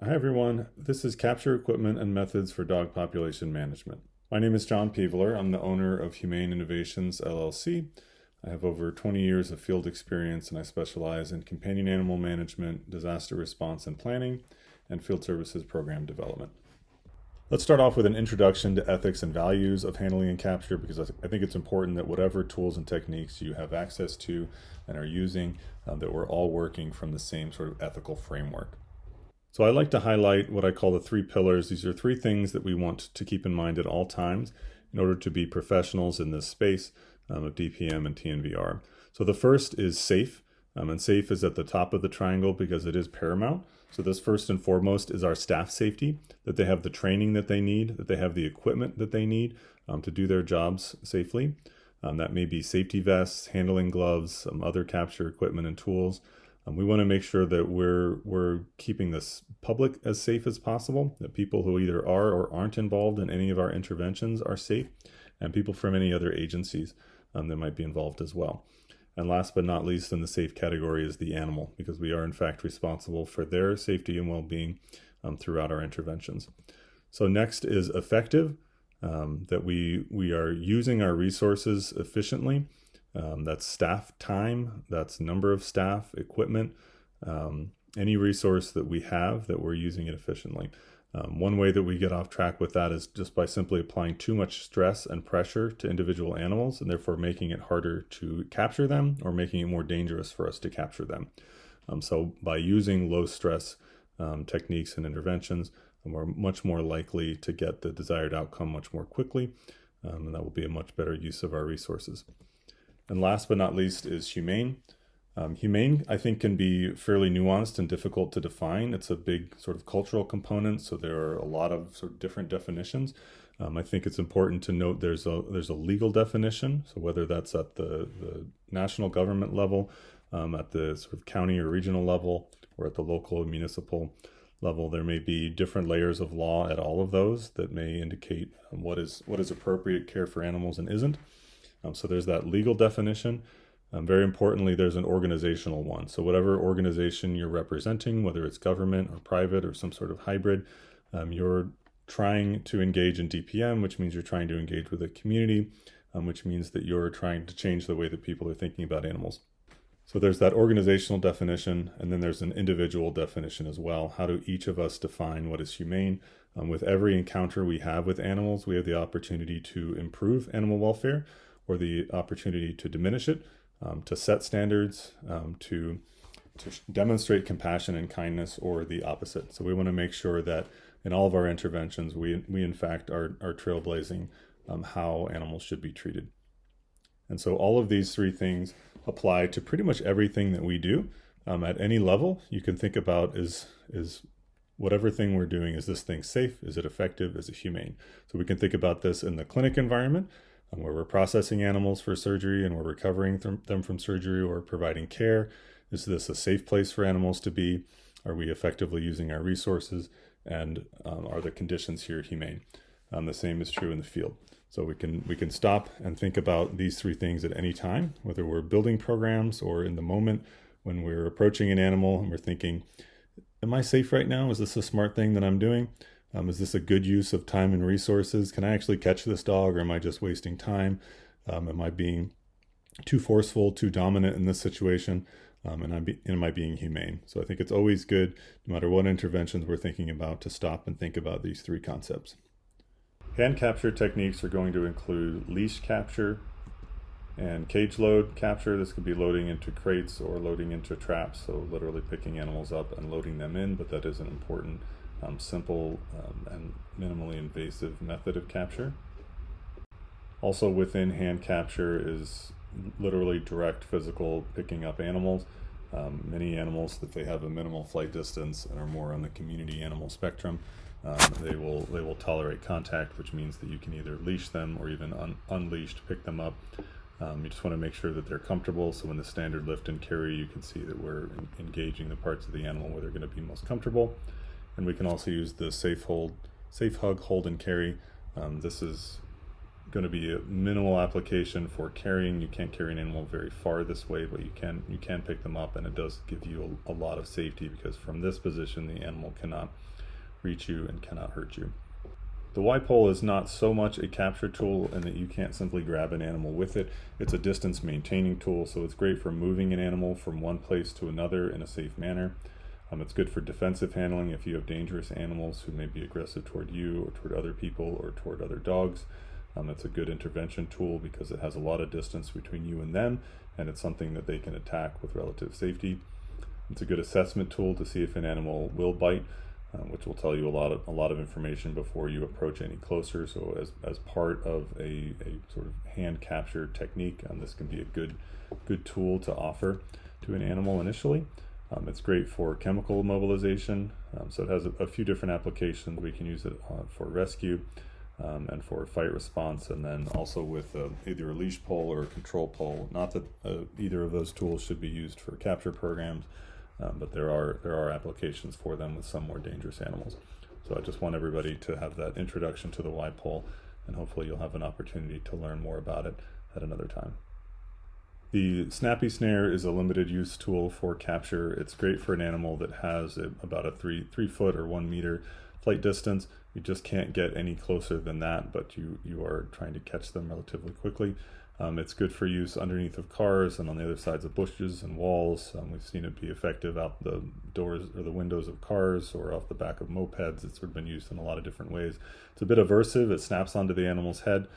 Hi everyone, this is Capture Equipment and Methods for Dog Population Management. My name is John Peaveler. I'm the owner of Humane Innovations LLC. I have over 20 years of field experience and I specialize in companion animal management, disaster response and planning, and field services program development. Let's start off with an introduction to ethics and values of handling and capture, because I think it's important that whatever tools and techniques you have access to and are using, that we're all working from the same sort of ethical framework. So I like to highlight what I call the three pillars. These are three things that we want to keep in mind at all times in order to be professionals in this space of DPM and TNVR. So the first is safe, and safe is at the top of the triangle because it is paramount. So this first and foremost is our staff safety, that they have the training that they need, that they have the equipment that they need to do their jobs safely. That may be safety vests, handling gloves, some other capture equipment and tools. We want to make sure that we're keeping this public as safe as possible, that people who either are or aren't involved in any of our interventions are safe, and people from any other agencies that might be involved as well. And last but not least in the safe category is the animal, because we are in fact responsible for their safety and well-being throughout our interventions. So next is effective, that we are using our resources efficiently. That's staff time, that's number of staff, equipment, any resource that we have that we're using it efficiently. One way that we get off track with that is just by simply applying too much stress and pressure to individual animals and therefore making it harder to capture them or making it more dangerous for us to capture them. So by using low stress techniques and interventions, we're much more likely to get the desired outcome much more quickly, and that will be a much better use of our resources. And last but not least is humane. Humane, I think, can be fairly nuanced and difficult to define. It's a big sort of cultural component, so there are a lot of sort of different definitions. I think it's important to note there's a legal definition, so whether that's at the national government level, at the sort of county or regional level, or at the local and municipal level, there may be different layers of law at all of those that may indicate what is appropriate care for animals and isn't. So there's that legal definition. Very importantly, there's an organizational one. So whatever organization you're representing, whether it's government or private or some sort of hybrid, you're trying to engage in DPM, which means you're trying to engage with a community, which means that you're trying to change the way that people are thinking about animals. So there's that organizational definition, and then there's an individual definition as well. How do each of us define what is humane? With every encounter we have with animals, we have the opportunity to improve animal welfare, or the opportunity to diminish it, to set standards, to demonstrate compassion and kindness, or the opposite. So we want to make sure that in all of our interventions, we in fact are trailblazing how animals should be treated. And so all of these three things apply to pretty much everything that we do at any level. You can think about is whatever thing we're doing, is this thing safe? Is it effective? Is it humane? So we can think about this in the clinic environment, where we're processing animals for surgery and we're recovering them from surgery or providing care. Is this a safe place for animals to be? Are we effectively using our resources? And are the conditions here humane? The same is true in the field. So we can stop and think about these three things at any time, whether we're building programs or in the moment when we're approaching an animal and we're thinking, am I safe right now? Is this a smart thing that I'm doing? Is this a good use of time and resources? Can I actually catch this dog, or am I just wasting time? Am I being too forceful, too dominant in this situation? And am I being humane? So I think it's always good, no matter what interventions we're thinking about, to stop and think about these three concepts. Hand capture techniques are going to include leash capture and cage load capture. This could be loading into crates or loading into traps, so literally picking animals up and loading them in, but that is an important simple and minimally invasive method of capture. Also within hand capture is literally direct physical picking up animals. Many animals that they have a minimal flight distance and are more on the community animal spectrum, they will tolerate contact, which means that you can either leash them or even unleashed pick them up. You just want to make sure that they're comfortable, so when the standard lift and carry, you can see that we're engaging the parts of the animal where they're going to be most comfortable. And we can also use the safe hug, hold, and carry. This is going to be a minimal application for carrying. You can't carry an animal very far this way, but you can pick them up, and it does give you a lot of safety, because from this position the animal cannot reach you and cannot hurt you. The Y-pole is not so much a capture tool in that you can't simply grab an animal with it. It's a distance maintaining tool, so it's great for moving an animal from one place to another in a safe manner. It's good for defensive handling if you have dangerous animals who may be aggressive toward you or toward other people or toward other dogs. It's a good intervention tool because it has a lot of distance between you and them, and it's something that they can attack with relative safety. It's a good assessment tool to see if an animal will bite, which will tell you a lot of information before you approach any closer. So as part of a sort of hand capture technique, this can be a good tool to offer to an animal initially. It's great for chemical mobilization, so it has a few different applications. We can use it for rescue and for fight response, and then also with either a leash pole or a control pole. Not that either of those tools should be used for capture programs, but there are applications for them with some more dangerous animals. So I just want everybody to have that introduction to the Y-pole, and hopefully you'll have an opportunity to learn more about it at another time. The snappy snare is a limited use tool for capture. It's great for an animal that has about a 3 foot or 1 meter flight distance. You just can't get any closer than that, but you are trying to catch them relatively quickly. It's good for use underneath of cars and on the other sides of bushes and walls. We've seen it be effective out the doors or the windows of cars or off the back of mopeds. It's sort of been used in a lot of different ways. It's a bit aversive. It snaps onto the animal's head.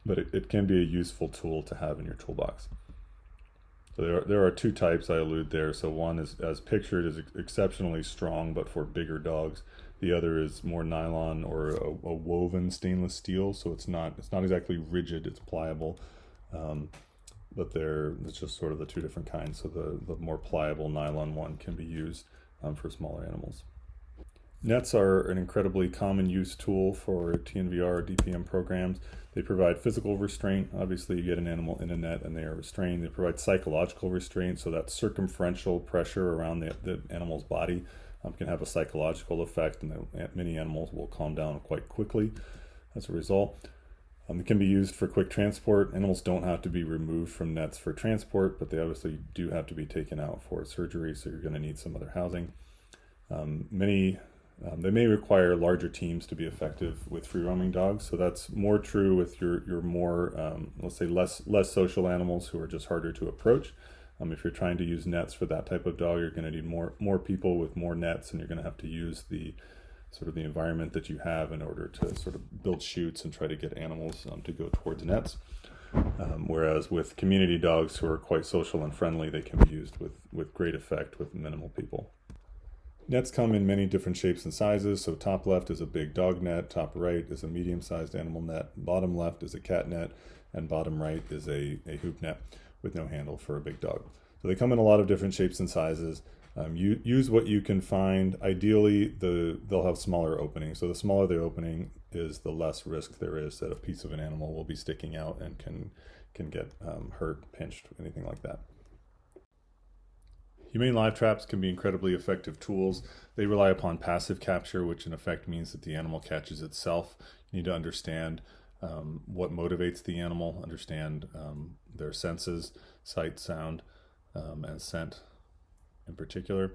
But it can be a useful tool to have in your toolbox. So there are two types I allude there. So one is, as pictured, is exceptionally strong, but for bigger dogs. The other is more nylon or a woven stainless steel. So it's not exactly rigid. It's pliable, but it's just sort of the two different kinds. So the more pliable nylon one can be used for smaller animals. Nets are an incredibly common use tool for TNVR or DPM programs. They provide physical restraint. Obviously, you get an animal in a net and they are restrained. They provide psychological restraint, so that circumferential pressure around the animal's body can have a psychological effect, and many animals will calm down quite quickly as a result. It can be used for quick transport. Animals don't have to be removed from nets for transport, but they obviously do have to be taken out for surgery, so you're going to need some other housing. They may require larger teams to be effective with free-roaming dogs, so that's more true with your more, let's say, less social animals who are just harder to approach. If you're trying to use nets for that type of dog, you're going to need more people with more nets, and you're going to have to use the environment that you have in order to sort of build chutes and try to get animals to go towards nets. Whereas with community dogs who are quite social and friendly, they can be used with great effect with minimal people. Nets come in many different shapes and sizes. So top left is a big dog net, top right is a medium-sized animal net, bottom left is a cat net, and bottom right is a hoop net with no handle for a big dog. So they come in a lot of different shapes and sizes. Use what you can find. Ideally, they'll have smaller openings. So the smaller the opening is, the less risk there is that a piece of an animal will be sticking out and can get hurt, pinched, anything like that. Humane live traps can be incredibly effective tools. They rely upon passive capture, which in effect means that the animal catches itself. You need to understand what motivates the animal, understand their senses, sight, sound, and scent in particular.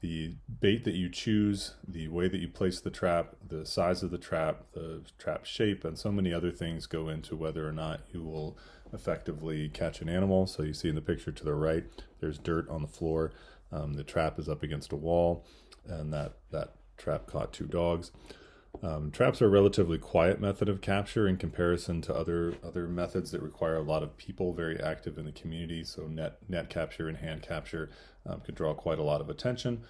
The bait that you choose, the way that you place the trap, the size of the trap shape, and so many other things go into whether or not you will effectively catch an animal. So you see in the picture to the right, there's dirt on the floor. The trap is up against a wall, and that trap caught 2 dogs. Traps are a relatively quiet method of capture in comparison to other methods that require a lot of people very active in the community. So net capture and hand capture could draw quite a lot of attention.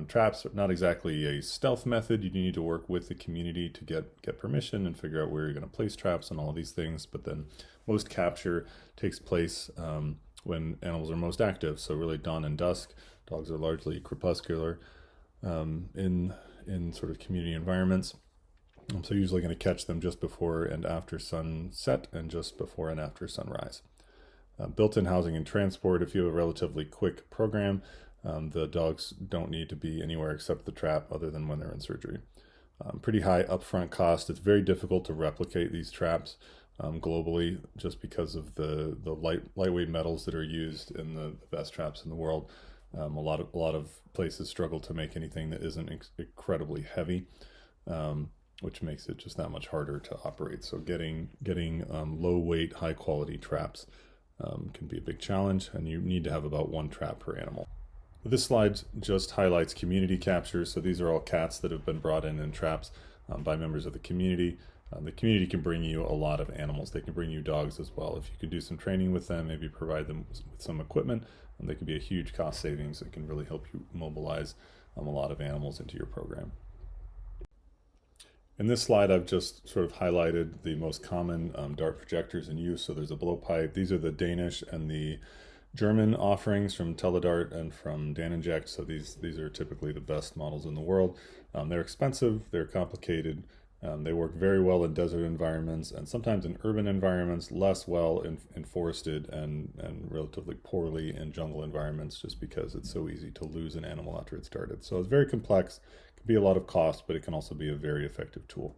Traps are not exactly a stealth method. You need to work with the community to get permission and figure out where you're going to place traps and all of these things. But then most capture takes place when animals are most active. So really dawn and dusk. Dogs are largely crepuscular in sort of community environments. So usually going to catch them just before and after sunset and just before and after sunrise. Built-in housing and transport. If you have a relatively quick program, the dogs don't need to be anywhere except the trap other than when they're in surgery. pretty high upfront cost. It's very difficult to replicate these traps globally, just because of the lightweight metals that are used in the best traps in the world. A lot of places struggle to make anything that isn't incredibly heavy, which makes it just that much harder to operate. So getting low weight, high quality traps can be a big challenge, and you need to have about one trap per animal. This slide just highlights community captures. So these are all cats that have been brought in traps by members of the community. The community can bring you a lot of animals. They can bring you dogs as well. If you could do some training with them, maybe provide them with some equipment, they can be a huge cost savings that can really help you mobilize a lot of animals into your program. In this slide, I've just sort of highlighted the most common dart projectors in use. So there's a blowpipe. These are the Danish and the German offerings from Teledart and from Daninject. So these are typically the best models in the world. They're expensive, they're complicated. They work very well in desert environments and sometimes in urban environments, less well in forested and relatively poorly in jungle environments, just because it's so easy to lose an animal after it's darted. So it's very complex, can be a lot of cost, but it can also be a very effective tool.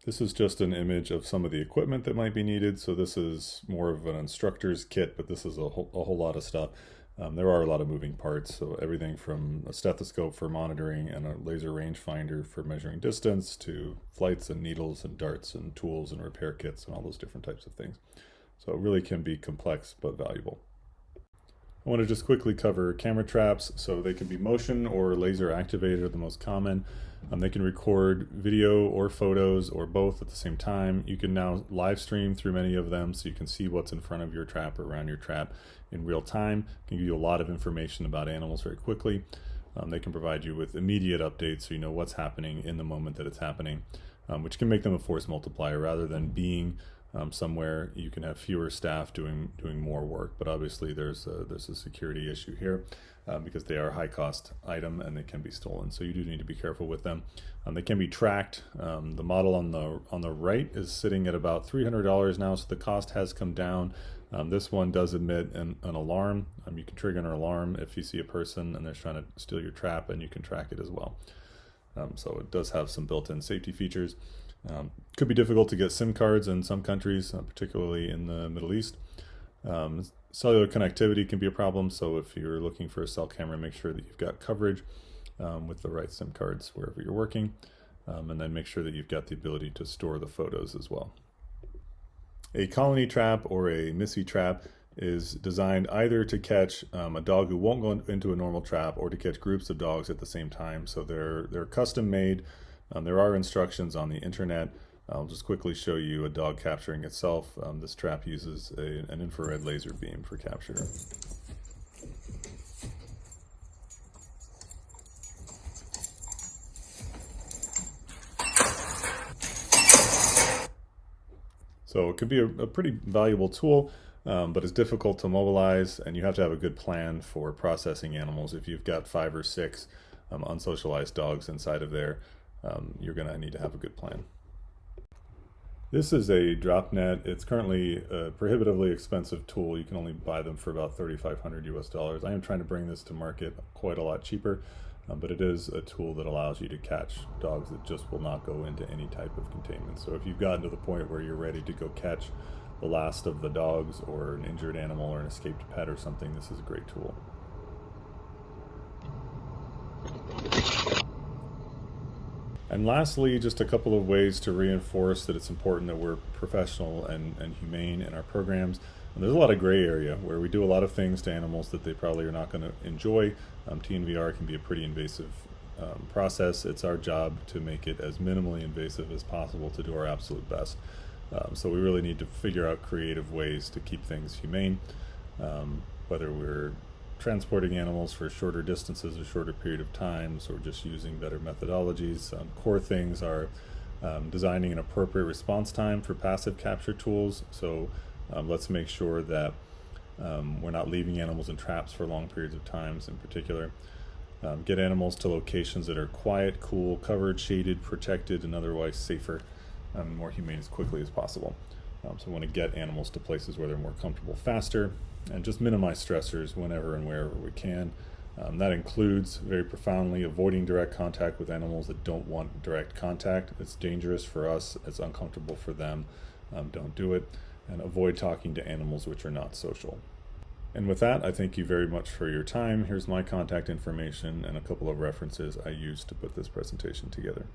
This is just an image of some of the equipment that might be needed. So this is more of an instructor's kit, but this is a whole lot of stuff. There are a lot of moving parts, so everything from a stethoscope for monitoring and a laser rangefinder for measuring distance to flights and needles and darts and tools and repair kits and all those different types of things. So it really can be complex but valuable. I want to just quickly cover camera traps. So they can be motion or laser activated are the most common. They can record video or photos or both at the same time. You can now live stream through many of them, so you can see what's in front of your trap or around your trap in real time. It can give you a lot of information about animals very quickly. They can provide you with immediate updates, so you know what's happening in the moment that it's happening, which can make them a force multiplier. Rather than being somewhere, you can have fewer staff doing more work. But obviously there's a security issue here because they are a high cost item and they can be stolen. So you do need to be careful with them. They can be tracked. The model on the right is sitting at about $300 now, so the cost has come down. This one does emit an alarm. You can trigger an alarm if you see a person and they're trying to steal your trap, and you can track it as well. So it does have some built-in safety features. Could be difficult to get SIM cards in some countries, particularly in the Middle East. Cellular connectivity can be a problem, so if you're looking for a cell camera, make sure that you've got coverage with the right SIM cards wherever you're working, and then make sure that you've got the ability to store the photos as well. A colony trap or a Missy trap is designed either to catch a dog who won't go into a normal trap, or to catch groups of dogs at the same time. So they're custom made. There are instructions on the internet. I'll just quickly show you a dog capturing itself. This trap uses an infrared laser beam for capture. So it could be a pretty valuable tool, but it's difficult to mobilize, and you have to have a good plan for processing animals. If you've got 5 or 6 unsocialized dogs inside of there, you're going to need to have a good plan. This is a drop net. It's currently a prohibitively expensive tool. You can only buy them for about $3,500 US. I am trying to bring this to market quite a lot cheaper, but it is a tool that allows you to catch dogs that just will not go into any type of containment. So if you've gotten to the point where you're ready to go catch the last of the dogs or an injured animal or an escaped pet or something, this is a great tool. And lastly, just a couple of ways to reinforce that it's important that we're professional and humane in our programs. And there's a lot of gray area where we do a lot of things to animals that they probably are not going to enjoy. TNVR can be a pretty invasive process. It's our job to make it as minimally invasive as possible, to do our absolute best. So we really need to figure out creative ways to keep things humane, whether we're transporting animals for shorter distances or shorter period of times, or just using better methodologies. Core things are designing an appropriate response time for passive capture tools. So let's make sure that we're not leaving animals in traps for long periods of times in particular. Get animals to locations that are quiet, cool, covered, shaded, protected, and otherwise safer, more humane as quickly as possible. So we want to get animals to places where they're more comfortable faster, and just minimize stressors whenever and wherever we can. That includes very profoundly avoiding direct contact with animals that don't want direct contact. It's dangerous for us, it's uncomfortable for them. Don't do it. And avoid talking to animals which are not social. And with that, I thank you very much for your time. Here's my contact information and a couple of references I used to put this presentation together.